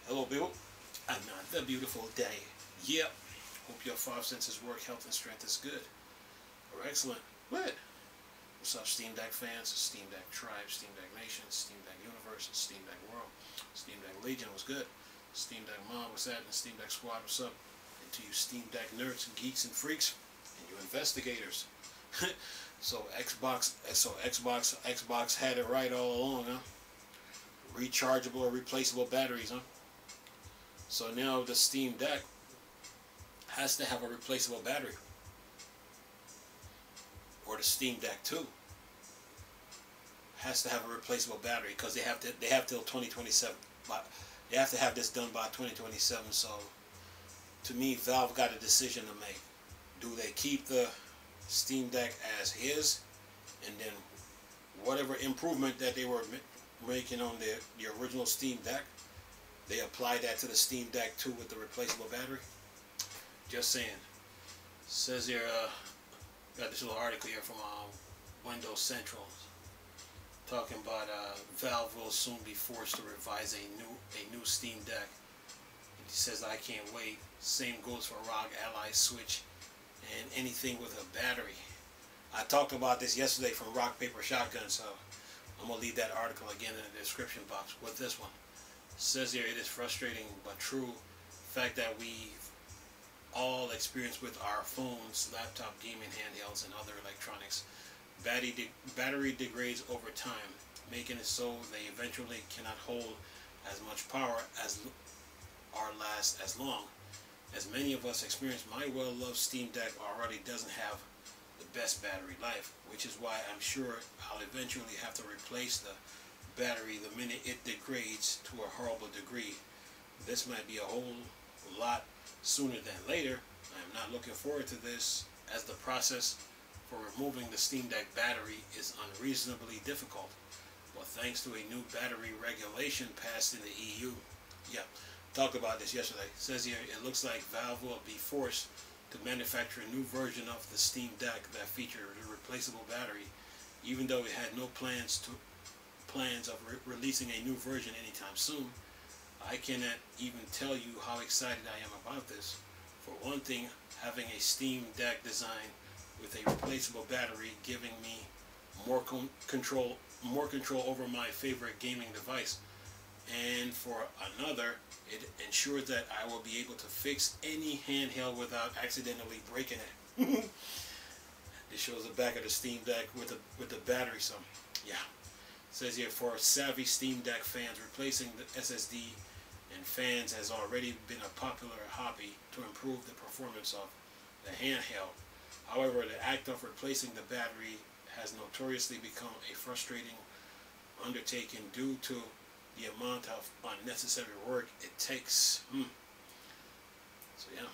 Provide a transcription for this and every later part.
Hello, people. Another beautiful day. Yep. Hope your five senses work, health, and strength is good. Or excellent. Good. What's up, Steam Deck fans? Steam Deck Tribe, Steam Deck Nation, Steam Deck Universe, Steam Deck World, Steam Deck Legion was good. Steam Deck Mom, what's that? And Steam Deck Squad, what's up? And to you Steam Deck nerds, geeks, and freaks, and you investigators. Xbox had it right all along, huh? Rechargeable or replaceable batteries, huh? So now the Steam Deck has to have a replaceable battery, or the Steam Deck 2 has to have a replaceable battery because they have till 2027. But they have to have this done by 2027. So to me, Valve got a decision to make. Do they keep the Steam Deck as is, and then whatever improvement that they were making on the original Steam Deck, they apply that to the Steam Deck 2 with the replaceable battery? Just saying. Says here, got this little article here from Windows Central talking about Valve will soon be forced to revise a new Steam Deck. And he says, I can't wait. Same goes for ROG Ally Switch and anything with a battery. I talked about this yesterday from Rock Paper Shotgun, so I'm going to leave that article again in the description box with this one. It says here, it is frustrating but true fact that we all experience with our phones, laptop, gaming handhelds, and other electronics. Battery degrades over time, making it so they eventually cannot hold as much power as or last as long. As many of us experience, my well-loved Steam Deck already doesn't have the best battery life, which is why I'm sure I'll eventually have to replace the battery the minute it degrades to a horrible degree. This might be a whole lot sooner than later. I am not looking forward to this, as the process for removing the Steam Deck battery is unreasonably difficult. But thanks to a new battery regulation passed in the EU. Yeah, talked about this yesterday. It says here, it looks like Valve will be forced to manufacture a new version of the Steam Deck that featured a replaceable battery, even though it had no plans of releasing a new version anytime soon. I cannot even tell you how excited I am about this. For one thing, having a Steam Deck design with a replaceable battery giving me more control over my favorite gaming device, and for another, it ensures that I will be able to fix any handheld without accidentally breaking it. This shows the back of the Steam Deck with the battery. So yeah, it says here, for savvy Steam Deck fans, replacing the SSD and fans has already been a popular hobby to improve the performance of the handheld. However, the act of replacing the battery has notoriously become a frustrating undertaking due to the amount of unnecessary work it takes. So yeah,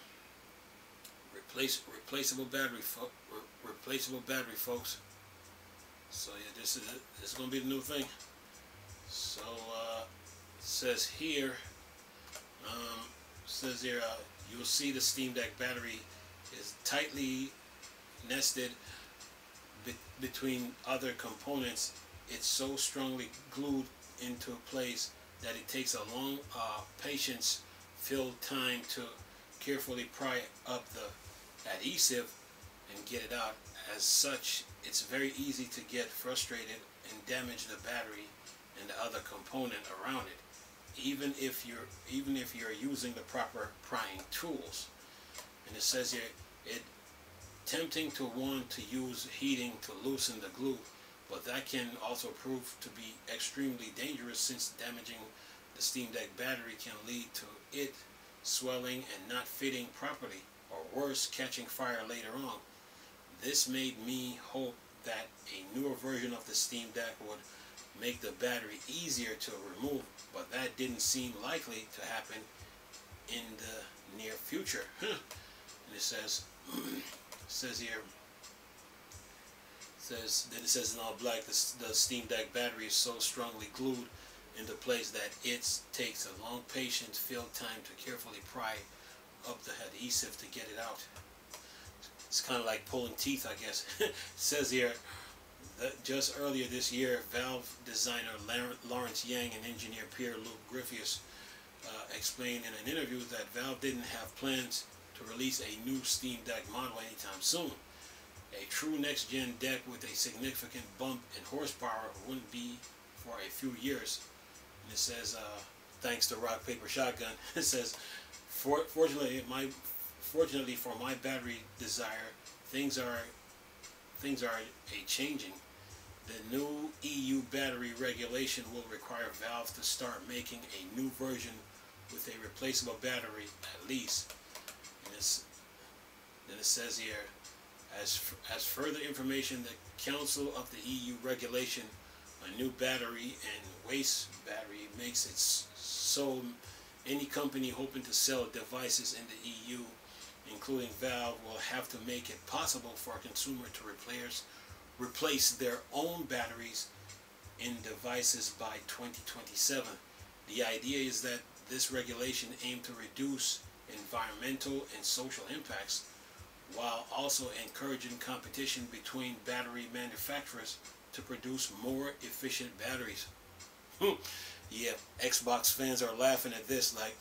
replaceable battery, folks. So yeah, this is gonna be the new thing. So it says here, you'll see the Steam Deck battery is tightly nested between other components. It's so strongly glued into place that it takes a long, patience-filled time to carefully pry up the adhesive and get it out. As such, it's very easy to get frustrated and damage the battery and the other component around it, even if you're using the proper prying tools. And it says here, it's tempting to want to use heating to loosen the glue, but that can also prove to be extremely dangerous, since damaging the Steam Deck battery can lead to it swelling and not fitting properly, or worse, catching fire later on. This made me hope that a newer version of the Steam Deck would make the battery easier to remove, but that didn't seem likely to happen in the near future. And it says, here, then it says in all black, the Steam Deck battery is so strongly glued into place that it takes a long, patient-filled time to carefully pry up the adhesive to get it out. It's kind of like pulling teeth, I guess. It says here that just earlier this year, Valve designer Lawrence Yang and engineer Pierre-Luc Griffius explained in an interview that Valve didn't have plans to release a new Steam Deck model anytime soon. A true next-gen deck with a significant bump in horsepower wouldn't be for a few years. And it says, thanks to Rock Paper Shotgun, it says, fortunately for my battery desire, things are a changing. The new EU battery regulation will require Valve to start making a new version with a replaceable battery at least. And then it says here, as further information, the Council of the EU regulation on new battery and waste battery makes it so any company hoping to sell devices in the EU, including Valve, will have to make it possible for a consumer to replace their own batteries in devices by 2027. The idea is that this regulation aims to reduce environmental and social impacts while also encouraging competition between battery manufacturers to produce more efficient batteries. Yeah, Xbox fans are laughing at this like,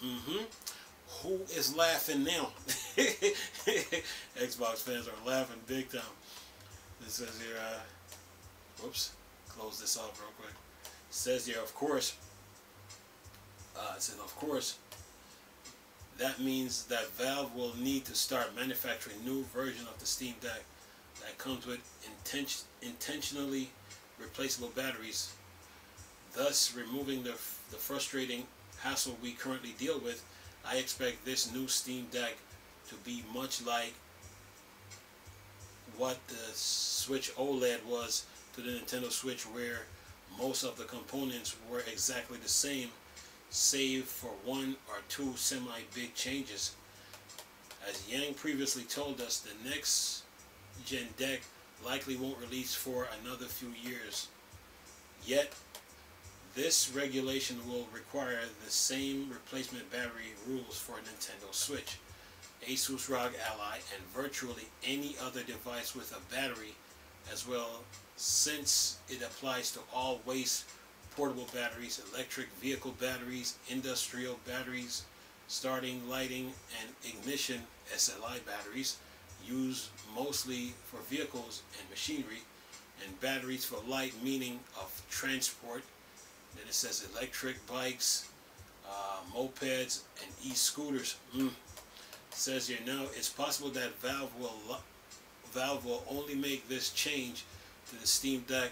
who is laughing now? Xbox fans are laughing big time. It says here, whoops, close this off real quick. It says here, of course, that means that Valve will need to start manufacturing new version of the Steam Deck that comes with intentionally replaceable batteries, thus removing the frustrating hassle we currently deal with. I expect this new Steam Deck to be much like what the Switch OLED was to the Nintendo Switch, where most of the components were exactly the same, save for one or two semi-big changes. As Yang previously told us, the next gen deck likely won't release for another few years. Yet, this regulation will require the same replacement battery rules for Nintendo Switch, Asus ROG Ally, and virtually any other device with a battery as well, since it applies to all waste portable batteries, electric vehicle batteries, industrial batteries, starting, lighting, and ignition SLI batteries, used mostly for vehicles and machinery, and batteries for light, meaning of transport. Then it says electric bikes, mopeds, and e-scooters. It says here now it's possible that Valve will only make this change to the Steam Deck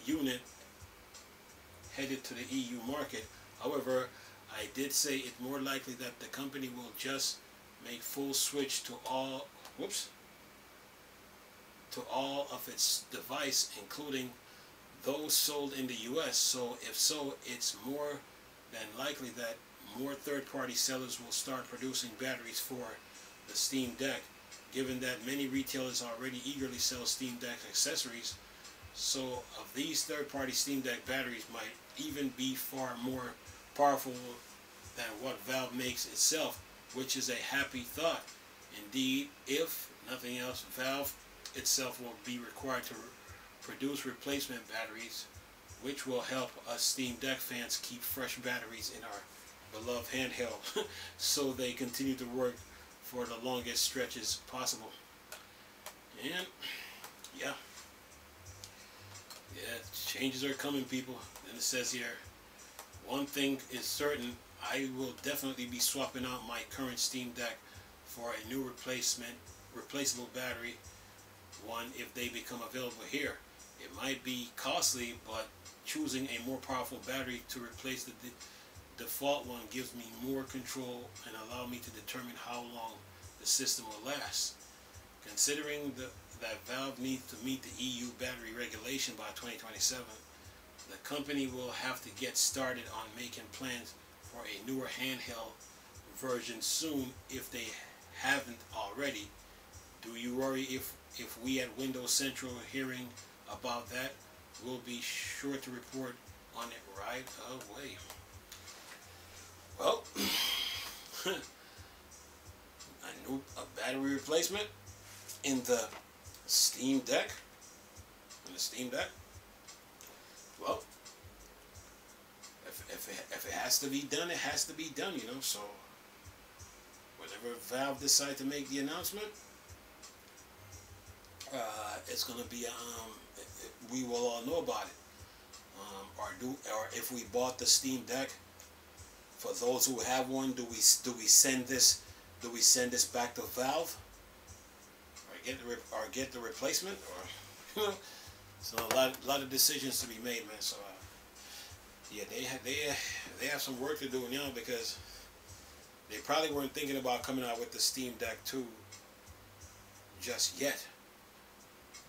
unit headed to the EU market. However, I did say it's more likely that the company will just make full switch to all of its device, including those sold in the US. So if so, it's more than likely that more third-party sellers will start producing batteries for the Steam Deck, given that many retailers already eagerly sell Steam Deck accessories. So of these third-party Steam Deck batteries might even be far more powerful than what Valve makes itself, which is a happy thought. Indeed, if nothing else, Valve itself will be required to produce replacement batteries, which will help us Steam Deck fans keep fresh batteries in our beloved handheld so they continue to work for the longest stretches possible. And yeah, changes are coming, people. And it says here, one thing is certain, I will definitely be swapping out my current Steam Deck for a new replaceable battery one if they become available here. It might be costly, but choosing a more powerful battery to replace the default one gives me more control and allow me to determine how long the system will last. Considering that Valve needs to meet the EU battery regulation by 2027, the company will have to get started on making plans for a newer handheld version soon if they haven't already. Do you worry if we at Windows Central hearing about that? We'll be sure to report on it right away. Well, a battery replacement in the Steam Deck. Well, if if it has to be done, it has to be done, you know. So whenever Valve decide to make the announcement, it's gonna be we will all know about it. Or if we bought the Steam Deck, for those who have one, do we send this back to Valve, or get the replacement, or so a lot of decisions to be made, man. So yeah, they have some work to do now, because they probably weren't thinking about coming out with the Steam Deck 2 just yet.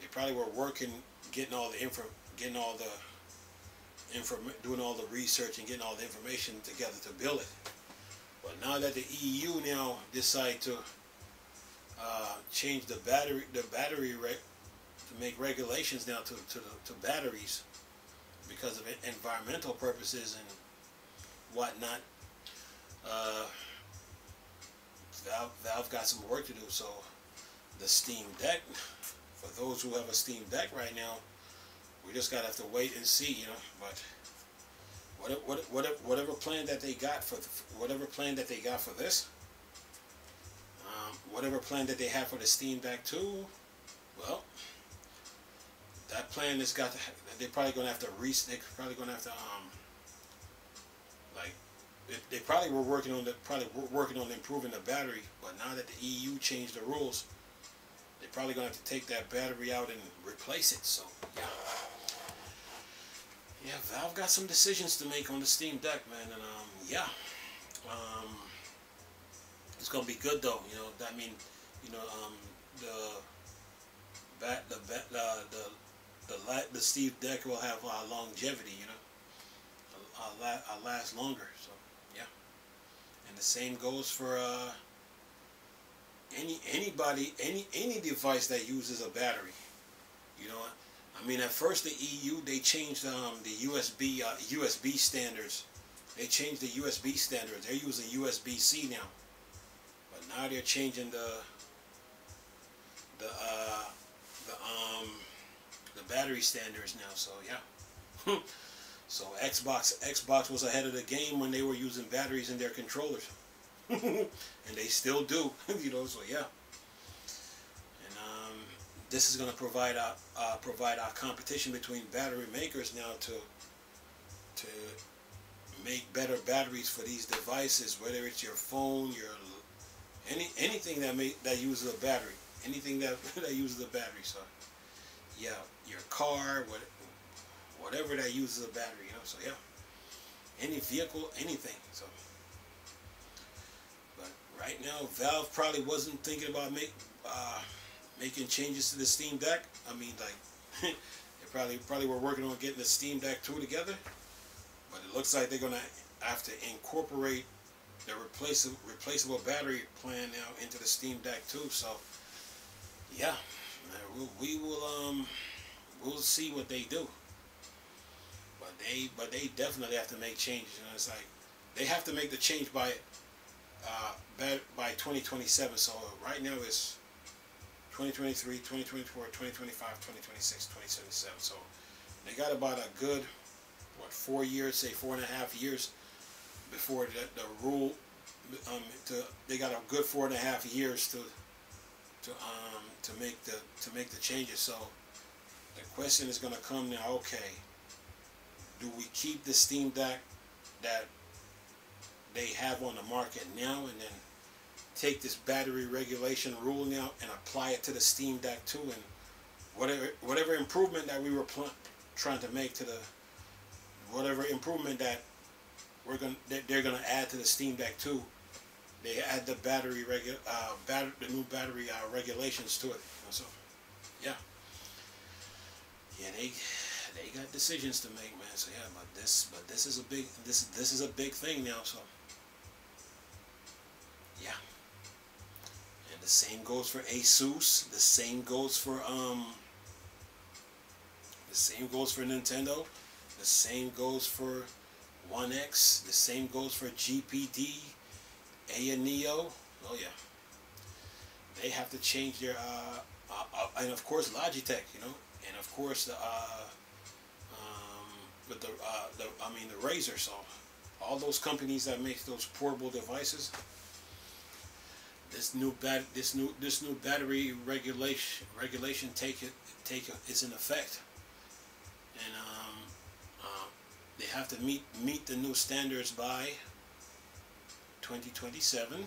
They probably were working, doing all the research and getting all the information together to build it. But now that the EU now decide to change the battery to make regulations now to batteries because of environmental purposes and whatnot, Valve got some work to do. So the Steam Deck, for those who have a Steam Deck right now, we just gotta have to wait and see, you know. But whatever plan that they got for this, whatever plan that they have for the Steam Deck 2, well, that plan has got to. They're probably gonna have to they probably were working on improving the battery, but now that the EU changed the rules, they're probably gonna have to take that battery out and replace it. So yeah, Valve got some decisions to make on the Steam Deck, man, and it's gonna be good though. You know, I mean, you know, the Steam Deck will have longevity. You know, I'll last longer. So yeah, and the same goes for any device that uses a battery. You know, I mean, at first the EU, they changed the USB standards. They changed the USB standards. They're using USB-C now, but now they're changing the battery standards now. So yeah, so Xbox was ahead of the game when they were using batteries in their controllers, and they still do. You know, so yeah. This is going to provide our competition between battery makers now to make better batteries for these devices, whether it's your phone, anything that uses a battery, anything that uses a battery. So yeah, your car, whatever that uses a battery, you know. So yeah, any vehicle, anything. So, but right now, Valve probably wasn't thinking about making changes to the Steam Deck. I mean, like, they probably were working on getting the Steam Deck 2 together, but it looks like they're gonna have to incorporate the replaceable battery plan now into the Steam Deck 2. So yeah, we'll see what they do. But they definitely have to make changes. You know, it's like they have to make the change by 2027. So right now it's 2023, 2024, 2025, 2026, 2077. So they got about a good 4 years, say 4.5 years before the rule. They got a good 4.5 years to make the changes. So the question is going to come now. Okay, do we keep the Steam Deck that they have on the market now, and then take this battery regulation rule now and apply it to the Steam Deck 2, and whatever improvement that we were trying to make to whatever improvement that they're gonna add to the Steam Deck 2, they add the the new battery regulations to it. So yeah, they got decisions to make, man. So yeah, but this is a big thing now. So yeah. The same goes for Asus. The same goes for Nintendo. The same goes for One X. The same goes for GPD, Neo. Oh yeah. They have to change their and of course Logitech, you know, and of course the Razer. So all those companies that make those portable devices, this new battery regulation is in effect, and they have to meet the new standards by 2027,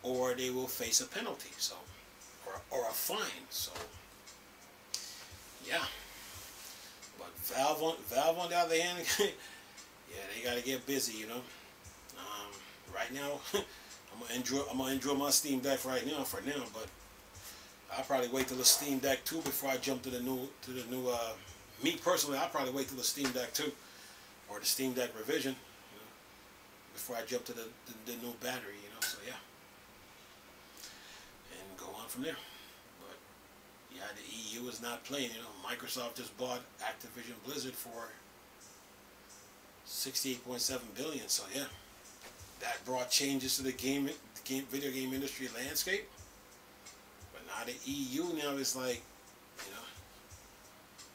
or they will face a penalty. So, or a fine. So, yeah. But Valve on the other hand, yeah, they gotta get busy, you know. Right now, I'm gonna enjoy my Steam Deck right now for now, but I'll probably wait till the Steam Deck 2 before I jump to the new. Me personally, I'll probably wait till the Steam Deck 2 or the Steam Deck revision, you know, before I jump to the new battery, you know. So yeah, and go on from there. But yeah, the EU is not playing. You know, Microsoft just bought Activision Blizzard for $68.7 billion. So yeah, that brought changes to the video game industry landscape. But now the EU now is like, you know,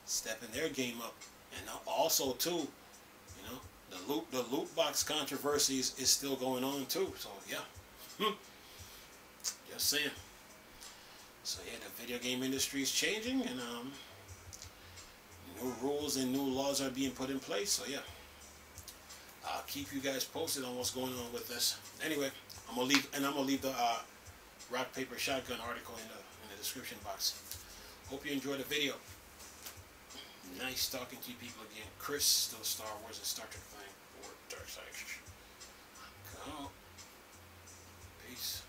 stepping their game up, and now also too, you know, the loot box controversies is still going on too. So yeah, just saying. So yeah, the video game industry is changing, and new rules and new laws are being put in place. So yeah, I'll keep you guys posted on what's going on with this. Anyway, I'm gonna leave the rock paper shotgun article in the description box. Hope you enjoyed the video. Nice talking to you people again. Chris, still Star Wars and Star Trek thing, or Dark Side. Go. Peace.